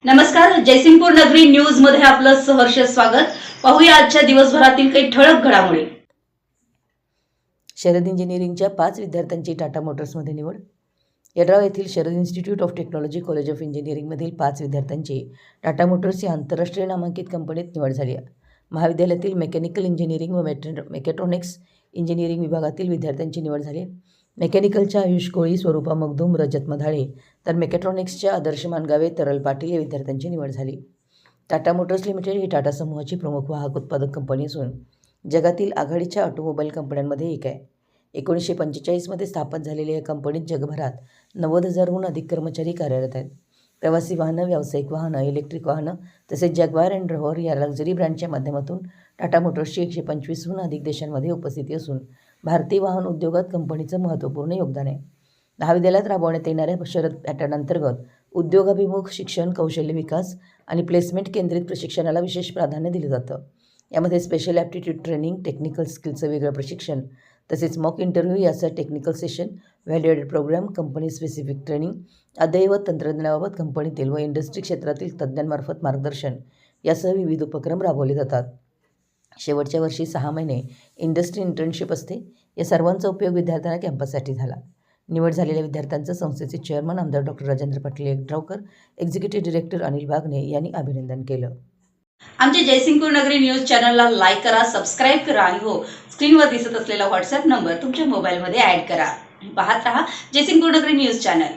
नमस्कार, जयसिंगपूर नगरी न्यूज मध्ये आपलं सहर्ष स्वागत। पाहूया आजच्या दिवसभरातील काही ठळक घडामोडी। शरद इंजिनिअरिंगच्या 5 विद्यार्थ्यांची टाटा मोटर्समध्ये निवड। यड्राव येथील Sharad institute of technology college of इंजिनिअरिंगमधील 5 विद्यार्थ्यांची टाटा मोटर्स या आंतरराष्ट्रीय नामांकित कंपनीत निवड झाली आहे। महाविद्यालयातील मेकॅनिकल इंजिनिअरिंग व मेकॅट्रॉनिक्स इंजिनिअरिंग विभागातील विद्यार्थ्यांची निवड झाली आहे। मेकॅनिकलच्या आयुष कोळी, स्वरूपा मगदूम, रजत मधाळे, तर मेकॅट्रॉनिक्सच्या आदर्श मानगावे, तरल पाटील या विद्यार्थ्यांची निवड झाली। टाटा मोटर्स लिमिटेड ही टाटा समूहाची प्रमुख वाहक उत्पादक कंपनी असून जगातील आघाडीच्या ऑटोमोबाईल कंपन्यांमध्ये एक आहे। 1945मध्ये स्थापन झालेल्या या कंपनीत जगभरात 90,000हून अधिक कर्मचारी कार्यरत आहेत। प्रवासी वाहनं, व्यावसायिक वाहनं, इलेक्ट्रिक वाहनं तसेच जॅग्वार अँड रोव्हर या लक्झरी ब्रँडच्या माध्यमातून टाटा मोटर्सची 125हून अधिक देशांमध्ये उपस्थिती असून भारतीय वाहन उद्योगात कंपनीचं महत्त्वपूर्ण योगदान आहे। महाविद्यालयात राबवण्यात येणाऱ्या शरद पॅटर्न अंतर्गत उद्योगाभिमुख शिक्षण, कौशल्य विकास आणि प्लेसमेंट केंद्रित प्रशिक्षणाला विशेष प्राधान्य दिलं जातं। यामध्ये स्पेशल ॲप्टिट्यूड ट्रेनिंग, टेक्निकल स्किलचं वेगळं प्रशिक्षण तसेच मॉक इंटरव्ह्यू यासह technical session, value added program, company specific training, अद्ययावत तंत्रज्ञानाबाबत कंपनीतील व इंडस्ट्री क्षेत्रातील तज्ज्ञांमार्फत मार्गदर्शन यासह विविध उपक्रम राबवले जातात। शेवटच्या वर्षी 6 महिने इंडस्ट्री इंटर्नशिप असते। या सर्वांचा उपयोग विद्यार्थ्यांना कॅम्पससाठी झाला। निवड झालेल्या विद्यार्थ्यांचं संस्थेचे चेअरमन आमदार doctor Rajendra Patil Yadravkar, executive director Anil Bagne यांनी अभिनंदन केलं। आमच्या जयसिंगपूर नगरी न्यूज चॅनलला लाईक करा, सबस्क्राईब करा आणि हो, स्क्रीनवर दिसत असलेला व्हॉट्सअप नंबर तुमच्या मोबाईलमध्ये ॲड करा। पाहत रहा जयसिंगपूर नगरी न्यूज चॅनल।